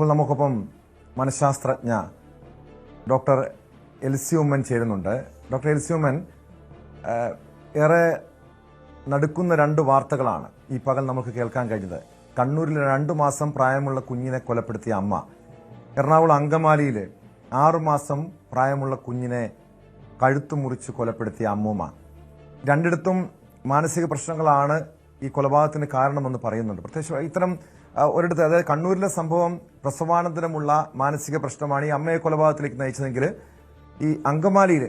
ഇപ്പോൾ നമുക്കൊപ്പം മനഃശാസ്ത്രജ്ഞ doctor LC Oommen ചേരുന്നുണ്ട്. ഡോക്ടർ എൽസി ഉമ്മൻ, ഏറെ നടുക്കുന്ന രണ്ട് വാർത്തകളാണ് ഈ പകൽ നമുക്ക് കേൾക്കാൻ കഴിഞ്ഞത്. കണ്ണൂരിൽ 2 മാസം പ്രായമുള്ള കുഞ്ഞിനെ കൊലപ്പെടുത്തിയ അമ്മ, എറണാകുളം അങ്കമാലിയിൽ 6 മാസം പ്രായമുള്ള കുഞ്ഞിനെ കഴുത്തു മുറിച്ച് കൊലപ്പെടുത്തിയ അമ്മൂമ്മ. രണ്ടിടത്തും മാനസിക പ്രശ്നങ്ങളാണ് ഈ കൊലപാതകത്തിന് കാരണമെന്ന് പറയുന്നുണ്ട്. പ്രത്യേകിച്ച് ഇത്തരം ഒരിടത്ത്, അതായത് കണ്ണൂരിലെ സംഭവം പ്രസവാനന്തരമുള്ള മാനസിക പ്രശ്നമാണ് ഈ അമ്മയെ കൊലപാതകത്തിലേക്ക് നയിച്ചതെങ്കിൽ, ഈ അങ്കമാലിയിൽ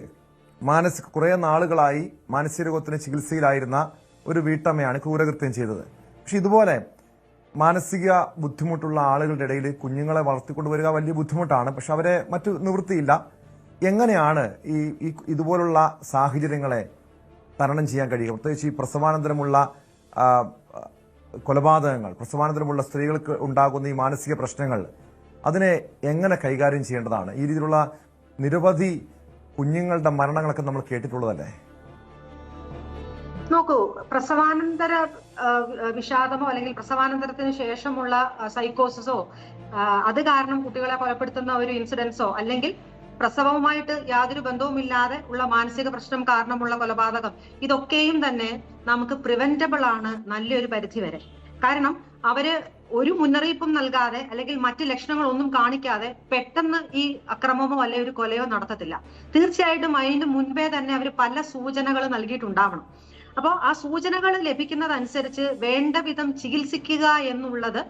കുറേ നാളുകളായി മാനസിക രോഗത്തിന് ചികിത്സയിലായിരുന്ന ഒരു വീട്ടമ്മയാണ് ക്രൂരകൃത്യം ചെയ്തത്. പക്ഷെ ഇതുപോലെ മാനസിക ബുദ്ധിമുട്ടുള്ള ആളുകളുടെ ഇടയിൽ കുഞ്ഞുങ്ങളെ വളർത്തിക്കൊണ്ടുവരിക വലിയ ബുദ്ധിമുട്ടാണ്. പക്ഷെ അവരെ മറ്റു നിവൃത്തിയില്ല. എങ്ങനെയാണ് ഈ ഇതുപോലുള്ള സാഹചര്യങ്ങളെ തരണം ചെയ്യാൻ കഴിയുക? പ്രത്യേകിച്ച് ഈ പ്രസവാനന്തരമുള്ള കൊലപാതകങ്ങൾ, പ്രസവാനന്തരമുള്ള സ്ത്രീകൾക്ക് ഉണ്ടാകുന്ന ഈ മാനസിക പ്രശ്നങ്ങൾ, അതിനെ എങ്ങനെ കൈകാര്യം ചെയ്യേണ്ടതാണ്? ഈ രീതിയിലുള്ള നിരവധി കുഞ്ഞുങ്ങളുടെ മരണങ്ങളൊക്കെ നമ്മൾ കേട്ടിട്ടുള്ളതല്ലേ? നോക്കൂ, പ്രസവാനന്തര വിഷാദമോ അല്ലെങ്കിൽ പ്രസവാനന്തരത്തിന് ശേഷമുള്ള സൈക്കോസിസോ അത് കാരണം കുട്ടികളെ കൊലപ്പെടുത്തുന്ന ഒരു ഇൻസിഡൻസോ, അല്ലെങ്കിൽ പ്രസവവുമായിട്ട് യാതൊരു ബന്ധവുമില്ലാതെ ഉള്ള മാനസിക പ്രശ്നം കാരണമുള്ള കൊലപാതകം, ഇതൊക്കെയും തന്നെ നമുക്ക് പ്രിവെന്റബിൾ ആണ് നല്ലൊരു പരിധി വരെ. കാരണം അവര് ഒരു മുന്നറിയിപ്പും നൽകാതെ അല്ലെങ്കിൽ മറ്റ് ലക്ഷണങ്ങളൊന്നും കാണിക്കാതെ പെട്ടെന്ന് ഈ അക്രമമോ അല്ലെ ഒരു കൊലയോ നടത്തത്തില്ല. തീർച്ചയായിട്ടും അതിന് മുൻപേ തന്നെ അവർ പല സൂചനകൾ നൽകിയിട്ടുണ്ടാവണം. അപ്പോൾ ആ സൂചനകൾ ലഭിക്കുന്നതനുസരിച്ച് വേണ്ട വിധം ചികിത്സിക്കുക എന്നുള്ളത്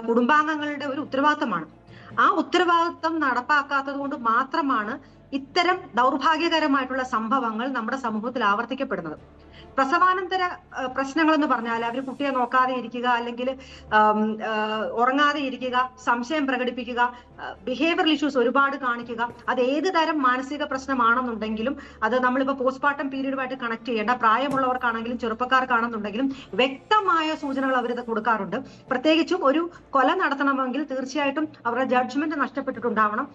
കുടുംബാംഗങ്ങളുടെ ഒരു ഉത്തരവാദിത്തമാണ്. ആ ഉത്തരവാദിത്തം നടപ്പാക്കാത്തത് കൊണ്ട് മാത്രമാണ് ഇത്തരം ദൗർഭാഗ്യകരമായിട്ടുള്ള സംഭവങ്ങൾ നമ്മുടെ സമൂഹത്തിൽ ആവർത്തിക്കപ്പെടുന്നത്. പ്രസവാനന്തര പ്രശ്നങ്ങൾ എന്ന് പറഞ്ഞാൽ അവർ കുട്ടിയെ നോക്കാതെ ഇരിക്കുക, അല്ലെങ്കിൽ ഉറങ്ങാതെ ഇരിക്കുക, സംശയം പ്രകടിപ്പിക്കുക, ബിഹേവിയറൽ ഇഷ്യൂസ് ഒരുപാട് കാണിക്കുക. അത് ഏത് തരം മാനസിക പ്രശ്നമാണെന്നുണ്ടെങ്കിലും അത് നമ്മളിപ്പോൾ പോസ്റ്റ്മോർട്ടം പീരീഡുമായിട്ട് കണക്ട് ചെയ്യേണ്ട, പ്രായമുള്ളവർക്കാണെങ്കിലും ചെറുപ്പക്കാർക്കാണെന്നുണ്ടെങ്കിലും വ്യക്തമായ സൂചനകൾ അവർ കൊടുക്കാറുണ്ട്. പ്രത്യേകിച്ചും ഒരു കൊല നടത്തണമെങ്കിൽ തീർച്ചയായിട്ടും അവരുടെ ജഡ്ജ്മെന്റ് നഷ്ടപ്പെട്ടിട്ടുണ്ടാവണം.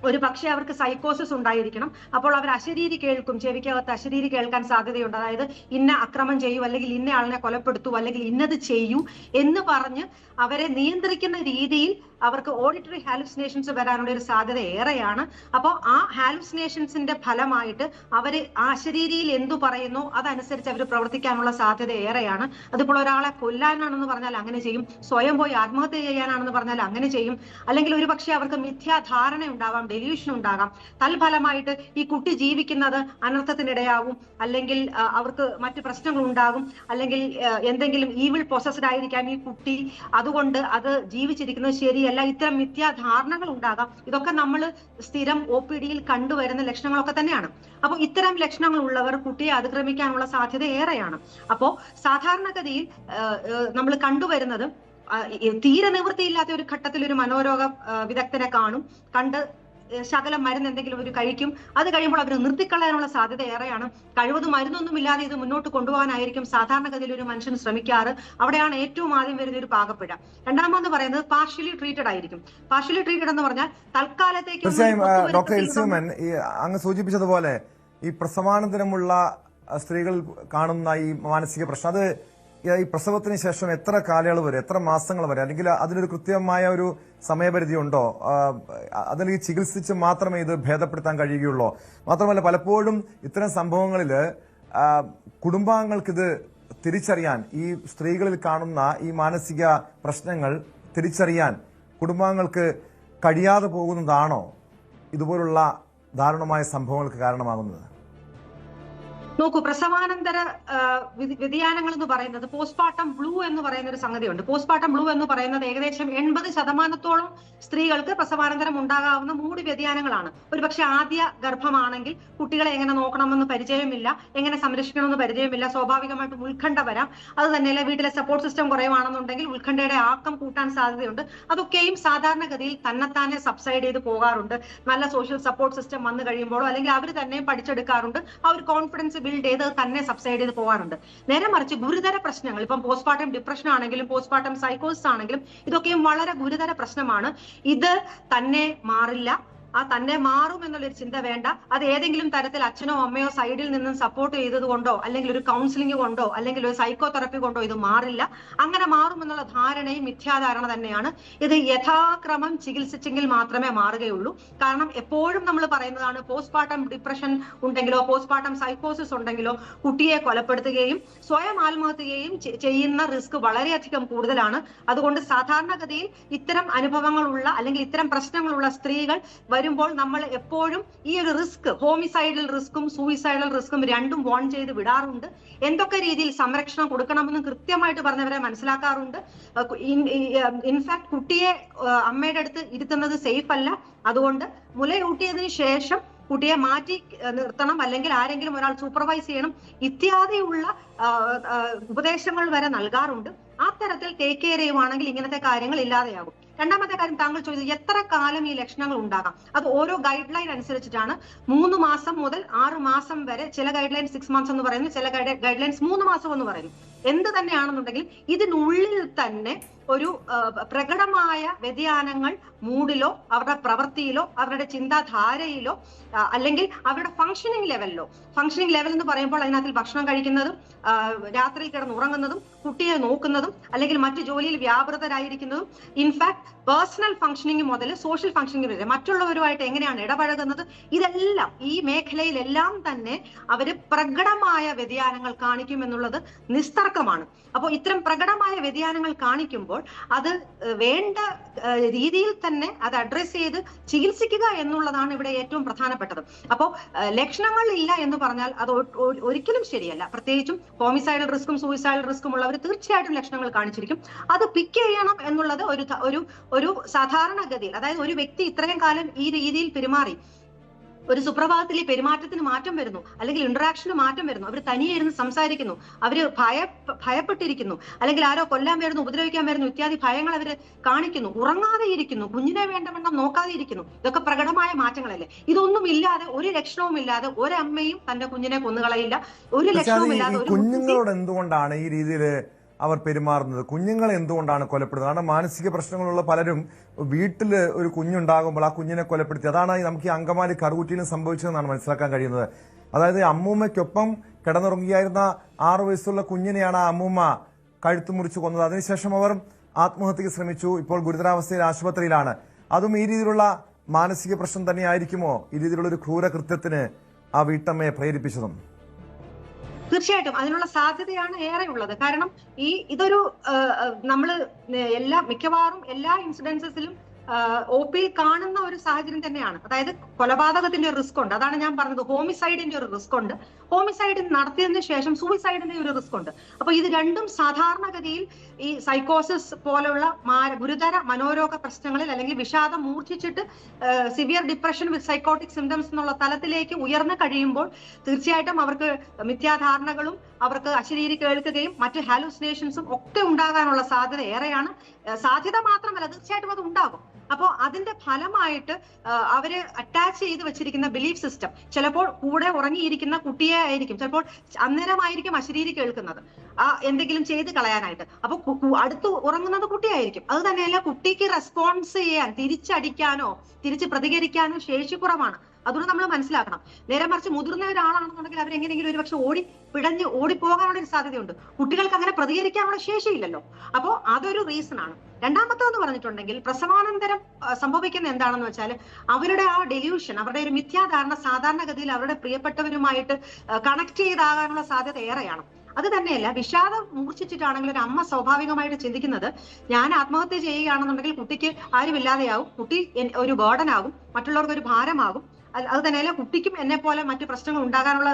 ഒരു പക്ഷേ അവർക്ക് സൈക്കോസിസ് ഉണ്ടായിരിക്കണം. അപ്പോൾ അവർ അശരീരി കേൾക്കും, ചെവിക്കകത്ത് അശരീരി കേൾക്കാൻ സാധ്യതയുണ്ട്. അതായത് ഇന്ന അക്രമം ചെയ്യൂ, അല്ലെങ്കിൽ ഇന്ന ആളിനെ കൊലപ്പെടുത്തൂ, അല്ലെങ്കിൽ ഇന്നത് ചെയ്യൂ എന്ന് പറഞ്ഞ് അവരെ നിയന്ത്രിക്കുന്ന രീതിയിൽ അവർക്ക് ഓഡിറ്ററി ഹാലുസിനേഷൻസ് വരാനുള്ള ഒരു സാധ്യത ഏറെയാണ്. അപ്പോൾ ആ ഹാലുസിനേഷൻസിന്റെ ഫലമായിട്ട് അവര് ആ അശരീരിയിൽ എന്തു പറയുന്നു അതനുസരിച്ച് അവർ പ്രവർത്തിക്കാനുള്ള സാധ്യത ഏറെയാണ്. അതിപ്പോൾ ഒരാളെ കൊല്ലാനാണെന്ന് പറഞ്ഞാൽ അങ്ങനെ ചെയ്യും, സ്വയം പോയി ആത്മഹത്യ ചെയ്യാനാണെന്ന് പറഞ്ഞാൽ അങ്ങനെ ചെയ്യും, അല്ലെങ്കിൽ ഒരു പക്ഷേ അവർക്ക് മിഥ്യാധാരണ ഉണ്ടാവാം, ഡെല്യൂഷൻ ഉണ്ടാകാം. തൽഫലമായിട്ട് ഈ കുട്ടി ജീവിക്കുന്നത് അനർത്ഥത്തിനിടയാവും, അല്ലെങ്കിൽ അവർക്ക് മറ്റു പ്രശ്നങ്ങൾ ഉണ്ടാകും, അല്ലെങ്കിൽ എന്തെങ്കിലും ഈവിൾ പൊസസ്ഡ് ആയിരിക്കാം ഈ കുട്ടി, അതുകൊണ്ട് അത് ജീവിച്ചിരിക്കുന്നത് ശരിയല്ല. ഇത്തരം മിഥ്യാധാരണകൾ ഉണ്ടാകാം. ഇതൊക്കെ നമ്മൾ സ്ഥിരം OPDയിൽ കണ്ടുവരുന്ന ലക്ഷണങ്ങളൊക്കെ തന്നെയാണ്. അപ്പോൾ ഇത്തരം ലക്ഷണങ്ങൾ ഉള്ളവർ കുട്ടിയെ അതിക്രമിക്കാനുള്ള സാധ്യത ഏറെയാണ്. അപ്പോൾ സാധാരണഗതിയിൽ നമ്മൾ കണ്ടുവരുന്നത്, തീരെ നിവൃത്തിയില്ലാത്ത ഒരു ഘട്ടത്തിൽ ഒരു മനോരോഗ വിദഗ്ധനെ കാണും, കണ്ട് ശകലം മരുന്ന് എന്തെങ്കിലും ഒരു കഴിക്കും. അത് കഴിയുമ്പോൾ അവർ നിർത്തിക്കളയാനുള്ള സാധ്യത ഏറെയാണ്. കഴിവതും മരുന്നൊന്നുമില്ലാതെ ഇത് മുന്നോട്ട് കൊണ്ടുപോകാനായിരിക്കും സാധാരണഗതിയിൽ ഒരു മനുഷ്യൻ ശ്രമിക്കാറ്. അവിടെയാണ് ഏറ്റവും ആദ്യം വരുന്ന ഒരു പാകപ്പിഴ. രണ്ടാമത് പറയുന്നത് പാർഷ്യലി ട്രീറ്റഡ് ആയിരിക്കും. പാർഷ്യലി ട്രീറ്റഡ് എന്ന് പറഞ്ഞാൽ തൽക്കാലത്തേക്ക്. തീർച്ചയായും ഡോക്ടർ എൽസി ഉമ്മൻ, അങ്ങ് സൂചിപ്പിച്ചതുപോലെ ഈ പ്രസവാനന്തരമുള്ള സ്ത്രീകൾ കാണുന്ന ഈ മാനസിക പ്രശ്നം, അത് ഈ പ്രസവത്തിന് ശേഷം എത്ര കാലയളവ് വരെ, എത്ര മാസങ്ങൾ വരെ, അല്ലെങ്കിൽ അതിനൊരു കൃത്യമായ ഒരു സമയപരിധി ഉണ്ടോ? അതിൽ ഈ ചികിത്സിച്ച് മാത്രമേ ഇത് ഭേദപ്പെടുത്താൻ കഴിയുകയുള്ളൂ? മാത്രമല്ല, പലപ്പോഴും ഇത്തരം സംഭവങ്ങളിൽ കുടുംബാംഗങ്ങൾക്കിത് തിരിച്ചറിയാൻ, ഈ സ്ത്രീകളിൽ കാണുന്ന ഈ മാനസിക പ്രശ്നങ്ങൾ തിരിച്ചറിയാൻ കുടുംബാംഗങ്ങൾക്ക് കഴിയാതെ പോകുന്നതാണോ ഇതുപോലുള്ള ദാരുണമായ സംഭവങ്ങൾക്ക് കാരണമാകുന്നത്? നോക്കൂ, പ്രസവാനന്തര വ്യതിയാനങ്ങൾ എന്ന് പറയുന്നത് പോസ്റ്റ്മോർട്ടം ബ്ലൂ എന്ന് പറയുന്ന ഒരു സംഗതിയുണ്ട്. പോസ്റ്റ്മോർട്ടം ബ്ലൂ എന്ന് പറയുന്നത് ഏകദേശം 80% സ്ത്രീകൾക്ക് പ്രസവാനന്തരം ഉണ്ടാകാവുന്ന 3 വ്യതിയാനങ്ങളാണ്. ഒരു പക്ഷെ ആദ്യ ഗർഭമാണെങ്കിൽ കുട്ടികളെ എങ്ങനെ നോക്കണമെന്ന് പരിചയമില്ല, എങ്ങനെ സംരക്ഷിക്കണമെന്ന് പരിചയമില്ല, സ്വാഭാവികമായിട്ടും ഉത്കണ്ഠ വരാം. അത് തന്നെയല്ല, വീട്ടിലെ സപ്പോർട്ട് സിസ്റ്റം കുറവാണെന്നുണ്ടെങ്കിൽ ഉത്കണ്ഠയുടെ ആക്കം കൂട്ടാൻ സാധ്യതയുണ്ട്. അതൊക്കെയും സാധാരണഗതിയിൽ തന്നെത്താനെ സബ്സൈഡ് ചെയ്ത് പോകാറുണ്ട്. നല്ല സോഷ്യൽ സപ്പോർട്ട് സിസ്റ്റം വന്നു കഴിയുമ്പോഴോ അല്ലെങ്കിൽ അവർ തന്നെ പഠിച്ചെടുക്കാറുണ്ട്. ആ ഒരു കോൺഫിഡൻസ് ബിൽഡ് ചെയ്ത് തന്നെ സബ്സൈഡ് ചെയ്ത് പോകാറുണ്ട്. നേരെ മറിച്ച് ഗുരുതര പ്രശ്നങ്ങൾ, ഇപ്പം പോസ്റ്റ്മോർട്ടം ഡിപ്രഷൻ ആണെങ്കിലും പോസ്റ്റ്മോർട്ടം സൈക്കോസിസ് ആണെങ്കിലും ഇതൊക്കെയും വളരെ ഗുരുതര പ്രശ്നമാണ്. ഇത് തന്നെ മാറില്ല, തന്നെ മാറും എന്നുള്ളൊരു ചിന്ത വേണ്ട. അത് ഏതെങ്കിലും തരത്തിൽ അച്ഛനോ അമ്മയോ സൈഡിൽ നിന്നും സപ്പോർട്ട് ചെയ്തത് കൊണ്ടോ അല്ലെങ്കിൽ ഒരു കൗൺസിലിംഗ് കൊണ്ടോ അല്ലെങ്കിൽ ഒരു സൈക്കോ തെറപ്പി കൊണ്ടോ ഇത് മാറില്ല. അങ്ങനെ മാറും എന്നുള്ള ധാരണയും മിഥ്യാധാരണ തന്നെയാണ്. ഇത് യഥാക്രമം ചികിത്സിച്ചെങ്കിൽ മാത്രമേ മാറുകയുള്ളൂ. കാരണം എപ്പോഴും നമ്മൾ പറയുന്നതാണ്, പോസ്റ്റ്മോർട്ടം ഡിപ്രഷൻ ഉണ്ടെങ്കിലോ പോസ്റ്റ്മോർട്ടം സൈക്കോസിസ് ഉണ്ടെങ്കിലോ കുട്ടിയെ കൊലപ്പെടുത്തുകയും സ്വയം ആത്മഹത്യയും ചെയ്യുന്ന റിസ്ക് വളരെയധികം കൂടുതലാണ്. അതുകൊണ്ട് സാധാരണഗതിയിൽ ഇത്തരം അനുഭവങ്ങളുള്ള അല്ലെങ്കിൽ ഇത്തരം പ്രശ്നങ്ങളുള്ള സ്ത്രീകൾ വരുമ്പോൾ നമ്മൾ എപ്പോഴും ഈ ഒരു റിസ്ക്, ഹോമിസൈഡൽ റിസ്ക്കും സൂയിസൈഡൽ റിസ്ക്കും രണ്ടും വോൺ ചെയ്ത് വിടാറുണ്ട്. എന്തൊക്കെ രീതിയിൽ സംരക്ഷണം കൊടുക്കണമെന്ന് കൃത്യമായിട്ട് പറഞ്ഞവരെ മനസ്സിലാക്കാറുണ്ട്. ഇൻഫാക്ട് കുട്ടിയെ അമ്മയുടെ അടുത്ത് ഇരുത്തുന്നത് സേഫ് അല്ല. അതുകൊണ്ട് മുലയൂട്ടിയതിനു ശേഷം കുട്ടിയെ മാറ്റി നിർത്തണം, അല്ലെങ്കിൽ ആരെങ്കിലും ഒരാൾ സൂപ്പർവൈസ് ചെയ്യണം, ഇത്യാദിയുള്ള ഉപദേശങ്ങൾ വരെ നൽകാറുണ്ട്. ആ തരത്തിൽ ടേക്ക് കെയർ ചെയ്യുവാണെങ്കിൽ ഇങ്ങനത്തെ കാര്യങ്ങൾ ഇല്ലാതെയാകും. രണ്ടാമത്തെ കാര്യം, താങ്കൾ ചോദിച്ചത് എത്ര കാലം ഈ ലക്ഷണങ്ങൾ ഉണ്ടാകാം. അത് ഓരോ ഗൈഡ് ലൈൻ അനുസരിച്ചിട്ടാണ്. 3 മാസം മുതൽ 6 മാസം വരെ, ചില ഗൈഡ് ലൈൻ 6 months എന്ന് പറയുന്നു, ചില ഗൈഡ് ലൈൻസ് 3 മാസം എന്ന് പറയുന്നു. എന്ത് തന്നെയാണെന്നുണ്ടെങ്കിൽ ഇതിനുള്ളിൽ തന്നെ ഒരു പ്രകടമായ വ്യതിയാനങ്ങൾ മൂഡിലോ അവരുടെ പ്രവൃത്തിയിലോ അവരുടെ ചിന്താധാരയിലോ അല്ലെങ്കിൽ അവരുടെ ഫംഗ്ഷനിങ് ലെവലിലോ, ഫംഗ്ഷനിങ് ലെവൽ എന്ന് പറയുമ്പോൾ അതിനകത്ത് ഭക്ഷണം കഴിക്കുന്നതും രാത്രി കിടന്ന് ഉറങ്ങുന്നതും കുട്ടിയെ നോക്കുന്നതും അല്ലെങ്കിൽ മറ്റു ജോലിയിൽ വ്യാപൃതരായിരിക്കുന്നതും, ഇൻഫാക്ട് പേഴ്സണൽ ഫംഗ്ഷനിങ് മുതൽ സോഷ്യൽ ഫംഗ്ഷനിങ് വരെ മറ്റുള്ളവരുമായിട്ട് എങ്ങനെയാണ് ഇടപഴകുന്നത്, ഇതെല്ലാം ഈ മേഖലയിലെല്ലാം തന്നെ അവര് പ്രകടമായ വ്യതിയാനങ്ങൾ കാണിക്കുമെന്നുള്ളത് നിസ്തർക്കമാണ്. അപ്പോൾ ഇത്തരം പ്രകടമായ വ്യതിയാനങ്ങൾ കാണിക്കുമ്പോൾ അത് വേണ്ട രീതിയിൽ തന്നെ അത് അഡ്രസ് ചെയ്ത് ചികിത്സിക്കുക എന്നുള്ളതാണ് ഇവിടെ ഏറ്റവും പ്രധാനപ്പെട്ടത്. അപ്പോൾ ലക്ഷണങ്ങൾ ഇല്ല എന്ന് പറഞ്ഞാൽ അത് ഒരിക്കലും ശരിയല്ല. പ്രത്യേകിച്ചും ഹോമിസൈഡൽ റിസ്ക്കും സൂയിസൈഡൽ റിസ്ക്കും ഉള്ളവർ തീർച്ചയായിട്ടും ലക്ഷണങ്ങൾ കാണിച്ചിരിക്കും. അത് പിക്ക് ചെയ്യണം എന്നുള്ളത് ഒരു സാധാരണഗതിയിൽ, അതായത് ഒരു വ്യക്തി ഇത്രയും കാലം ഈ രീതിയിൽ പെരുമാറി, ഒരു സുപ്രഭാതത്തിൽ ഈ പെരുമാറ്റത്തിന് മാറ്റം വരുന്നു, അല്ലെങ്കിൽ ഇന്ററാക്ഷന് മാറ്റം വരുന്നു, അവർ തനിയെ ഇരുന്ന് സംസാരിക്കുന്നു, അവര് ഭയപ്പെട്ടിരിക്കുന്നു, അല്ലെങ്കിൽ ആരോ കൊല്ലാൻ വരുന്നു, ഉപദ്രവിക്കാൻ വരുന്നു, ഇത്യാദി ഭയങ്ങൾ അവര് കാണിക്കുന്നു, ഉറങ്ങാതെ ഇരിക്കുന്നു, കുഞ്ഞിനെ വേണ്ടവണ്ണം നോക്കാതെ ഇരിക്കുന്നു. ഇതൊക്കെ പ്രകടമായ മാറ്റങ്ങളല്ലേ? ഇതൊന്നും ഇല്ലാതെ, ഒരു ലക്ഷണവും ഇല്ലാതെ ഒരമ്മയും തന്റെ കുഞ്ഞിനെ കൊന്നുകളയില്ല. ഒരു ലക്ഷണവും ഇല്ലാതെ കുഞ്ഞുങ്ങളോട് എന്തുകൊണ്ടാണ് ഈ രീതിയിൽ അവർ പെരുമാറുന്നത്? കുഞ്ഞുങ്ങളെ എന്തുകൊണ്ടാണ് കൊലപ്പെടുന്നത്? കാരണം മാനസിക പ്രശ്നങ്ങളുള്ള പലരും വീട്ടിൽ ഒരു കുഞ്ഞുണ്ടാകുമ്പോൾ ആ കുഞ്ഞിനെ കൊലപ്പെടുത്തി, അതാണ് നമുക്ക് ഈ അങ്കമാലി കറുകുറ്റിയിലും സംഭവിച്ചതെന്നാണ് മനസ്സിലാക്കാൻ കഴിയുന്നത്. അതായത് അമ്മൂമ്മയ്ക്കൊപ്പം കിടന്നുറങ്ങിയായിരുന്ന 6 വയസ്സുള്ള കുഞ്ഞിനെയാണ് ആ അമ്മൂമ്മ കഴുത്തു മുറിച്ച് കൊന്നത്. അതിനുശേഷം അവർ ആത്മഹത്യക്ക് ശ്രമിച്ചു. ഇപ്പോൾ ഗുരുതരാവസ്ഥയിൽ ആശുപത്രിയിലാണ്. അതും ഈ രീതിയിലുള്ള മാനസിക പ്രശ്നം തന്നെയായിരിക്കുമോ ഈ രീതിയിലുള്ള ഒരു ക്രൂരകൃത്യത്തിന് ആ വീട്ടമ്മയെ പ്രേരിപ്പിച്ചതും? തീർച്ചയായിട്ടും അതിനുള്ള സാധ്യതയാണ് ഏറെ ഉള്ളത്. കാരണം ഇതൊരു നമ്മള് മിക്കവാറും എല്ലാ ഇൻസിഡൻസസിലും OP കാണുന്ന ഒരു സാഹചര്യം തന്നെയാണ്. അതായത് കൊലപാതകത്തിന്റെ ഒരു റിസ്ക് ഉണ്ട്. അതാണ് ഞാൻ പറഞ്ഞത്, ഹോമിസൈഡിന്റെ ഒരു റിസ്ക് ഉണ്ട്, ഹോമിസൈഡ് നടത്തിയതിനു ശേഷം സൂയിസൈഡിന്റെ ഒരു റിസ്ക് ഉണ്ട്. അപ്പൊ ഇത് രണ്ടും സാധാരണഗതിയിൽ ഈ സൈക്കോസിസ് പോലുള്ള ഗുരുതര മനോരോഗ പ്രശ്നങ്ങളിൽ അല്ലെങ്കിൽ വിഷാദം മൂർച്ഛിച്ചിട്ട് സിവിയർ ഡിപ്രഷൻ വിത്ത് സൈക്കോട്ടിക് സിംറ്റംസ് എന്നുള്ള തലത്തിലേക്ക് ഉയർന്നു കഴിയുമ്പോൾ തീർച്ചയായിട്ടും അവർക്ക് മിഥ്യാധാരണകളും അവർക്ക് അശരീരി കേൾക്കുകയും മറ്റ് ഹാലൂസിനേഷൻസും ഒക്കെ ഉണ്ടാകാനുള്ള സാധ്യത ഏറെയാണ്. സാധ്യത മാത്രമല്ല, തീർച്ചയായിട്ടും അത് ഉണ്ടാകും. അപ്പോൾ അതിന്റെ ഫലമായിട്ട് അവര് അറ്റാച്ച് ചെയ്ത് വെച്ചിരിക്കുന്ന ബിലീഫ് സിസ്റ്റം, ചിലപ്പോൾ കൂടെ ഉറങ്ങിയിരിക്കുന്ന കുട്ടിയെ ആയിരിക്കും, ചിലപ്പോൾ അന്നേരമായിരിക്കും അശരീരി കേൾക്കുന്നത് എന്തെങ്കിലും ചെയ്ത് കളയാനായിട്ട്. അപ്പൊ അടുത്ത് ഉറങ്ങുന്നത് കുട്ടിയായിരിക്കും. അത് തന്നെയല്ല, കുട്ടിക്ക് റെസ്പോൺസ് ചെയ്യാൻ, തിരിച്ചടിക്കാനോ തിരിച്ച് പ്രതികരിക്കാനോ ശേഷി കുറവാണ്. അതുകൊണ്ട് നമ്മൾ മനസ്സിലാക്കണം. നേരെ മറിച്ച് മുതിർന്ന ഒരാളാണെന്നുണ്ടെങ്കിൽ അവരെങ്ങനെയെങ്കിലും ഒരുപക്ഷെ ഓടിപ്പോകാനുള്ള ഒരു സാധ്യതയുണ്ട്. കുട്ടികൾക്ക് അങ്ങനെ പ്രതികരിക്കാനുള്ള ശേഷിയില്ലല്ലോ. അപ്പോൾ അതൊരു റീസൺ ആണ്. രണ്ടാമത്തേന്ന് പറഞ്ഞിട്ടുണ്ടെങ്കിൽ പ്രസവാനന്തരം സംഭവിക്കുന്ന എന്താണെന്ന് വെച്ചാൽ അവരുടെ ആ ഡെല്യൂഷൻ, അവരുടെ ഒരു മിഥ്യാധാരണ സാധാരണഗതിയിൽ അവരുടെ പ്രിയപ്പെട്ടവരുമായിട്ട് കണക്ട് ചെയ്താകാനുള്ള സാധ്യത ഏറെയാണ്. അത് തന്നെയല്ല, വിഷാദം മൂർച്ഛിച്ചിട്ടാണെങ്കിൽ ഒരു അമ്മ സ്വാഭാവികമായിട്ട് ചിന്തിക്കുന്നത്, ഞാൻ ആത്മഹത്യ ചെയ്യുകയാണെന്നുണ്ടെങ്കിൽ കുട്ടിക്ക് ആരുമില്ലാതെയാവും, കുട്ടി ഒരു ബേർഡനാകും, മറ്റുള്ളവർക്ക് ഒരു ഭാരമാകും. അത് തന്നെയല്ല, കുട്ടിക്കും എന്നെ പോലെ മറ്റു പ്രശ്നങ്ങൾ ഉണ്ടാകാനുള്ള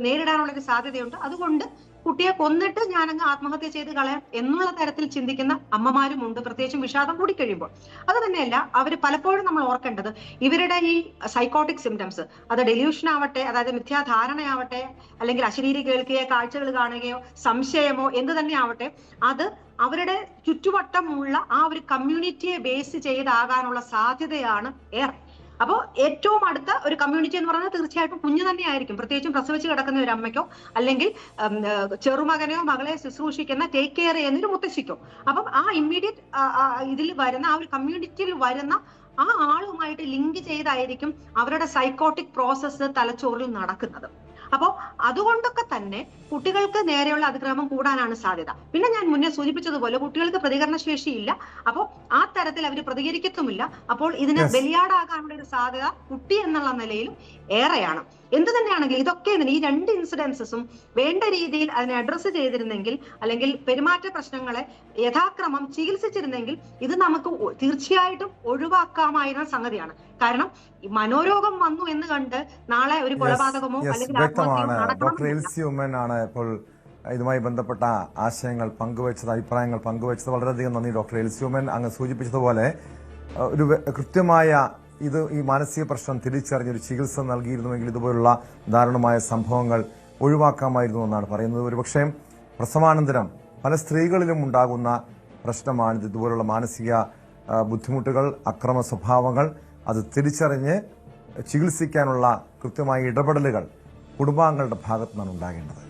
നേരിടാനുള്ള ഒരു സാധ്യതയുണ്ട്. അതുകൊണ്ട് കുട്ടിയെ കൊന്നിട്ട് ഞാനങ്ങ് ആത്മഹത്യ ചെയ്ത് കളയാം എന്നുള്ള തരത്തിൽ ചിന്തിക്കുന്ന അമ്മമാരും ഉണ്ട്, പ്രത്യേകിച്ചും വിഷാദം കൂടി കഴിയുമ്പോൾ. അത് തന്നെയല്ല, അവർ പലപ്പോഴും നമ്മൾ ഓർക്കേണ്ടത്, ഇവരുടെ ഈ സൈക്കോട്ടിക് സിംറ്റംസ്, അത് ഡെല്യൂഷൻ ആവട്ടെ, അതായത് മിഥ്യാധാരണയാവട്ടെ, അല്ലെങ്കിൽ അശരീരി കേൾക്കുകയോ കാഴ്ചകൾ കാണുകയോ സംശയമോ എന്ത് തന്നെ ആവട്ടെ, അത് അവരുടെ ചുറ്റുവട്ടമുള്ള ആ ഒരു കമ്മ്യൂണിറ്റിയെ ബേസ് ചെയ്താകാനുള്ള സാധ്യതയാണ് ഏറെ. അപ്പോൾ ഏറ്റവും അടുത്ത ഒരു കമ്മ്യൂണിറ്റി എന്ന് പറയുന്നത് തീർച്ചയായിട്ടും കുഞ്ഞു തന്നെയായിരിക്കും. പ്രത്യേകിച്ചും പ്രസവിച്ച് കിടക്കുന്ന ഒരു അമ്മയ്ക്കോ അല്ലെങ്കിൽ ചെറുമകനെയോ മകളെ ശുശ്രൂഷിക്കുന്ന ടേക്ക് കെയർ ചെയ്യുന്ന ഒരു മുത്തശ്ശിക്കോ. അപ്പം ആ ഇമ്മീഡിയറ്റ് ഇതിൽ വരുന്ന ആ ഒരു കമ്മ്യൂണിറ്റിയിൽ വരുന്ന ആ ആളുമായിട്ട് ലിങ്ക് ചെയ്തായിരിക്കും അവരുടെ സൈക്കോട്ടിക് പ്രോസസ്സ് തലച്ചോറിൽ നടക്കുന്നത്. അപ്പോ അതുകൊണ്ടൊക്കെ തന്നെ കുട്ടികൾക്ക് നേരെയുള്ള അതിക്രമം കൂടാനാണ് സാധ്യത. പിന്നെ ഞാൻ മുന്നേ സൂചിപ്പിച്ചതുപോലെ കുട്ടികൾക്ക് പ്രതികരണ ശേഷിയില്ല, അപ്പോൾ ആ തരത്തിൽ അവർ പ്രതികരിക്കത്തുമില്ല. അപ്പോൾ ഇതിന് ബലിയാടാകാനുള്ള ഒരു സാധ്യത കുട്ടി എന്നുള്ള നിലയിലും ഏറെയാണ്. എന്ത് തന്നെയാണെങ്കിലും ഇതൊക്കെ ഈ രണ്ട് ഇൻസിഡൻസസും വേണ്ട രീതിയിൽ അതിനെ അഡ്രസ്സ് ചെയ്തിരുന്നെങ്കിൽ, അല്ലെങ്കിൽ പെരുമാറ്റ പ്രശ്നങ്ങളെ യഥാക്രമം ചികിത്സിച്ചിരുന്നെങ്കിൽ ഇത് നമുക്ക് തീർച്ചയായിട്ടും ഒഴിവാക്കാമായിരുന്ന സംഗതിയാണ്. കാരണം മനോരോഗം വന്നു എന്ന് കണ്ട് നാളെ ഒരു കൊലപാതകമോ അല്ലെങ്കിൽ വ്യക്തമാണ്. ഡോക്ടർ എൽസി ഉമ്മൻ ആണ് ഇപ്പോൾ ഇതുമായി ബന്ധപ്പെട്ട ആശയങ്ങൾ പങ്കുവച്ചത്, അഭിപ്രായങ്ങൾ പങ്കുവച്ചത്. വളരെയധികം നന്ദി ഡോക്ടർ എൽസി ഉമ്മൻ. അങ്ങ് സൂചിപ്പിച്ചതുപോലെ ഒരു കൃത്യമായ ഈ മാനസിക പ്രശ്നം തിരിച്ചറിഞ്ഞൊരു ചികിത്സ നൽകിയിരുന്നുവെങ്കിൽ ഇതുപോലുള്ള ദാരുണമായ സംഭവങ്ങൾ ഒഴിവാക്കാമായിരുന്നു എന്നാണ് പറയുന്നത്. ഒരുപക്ഷെ പ്രസവാനന്തരം പല സ്ത്രീകളിലും ഉണ്ടാകുന്ന പ്രശ്നമാണിത്. ഇതുപോലുള്ള മാനസിക ബുദ്ധിമുട്ടുകൾ, അക്രമ സ്വഭാവങ്ങൾ അത് തിരിച്ചറിഞ്ഞ് ചികിത്സിക്കാനുള്ള കൃത്യമായ ഇടപെടലുകൾ കുടുംബാംഗങ്ങളുടെ ഭാഗത്തു നിന്നാണ് ഉണ്ടാകേണ്ടത്.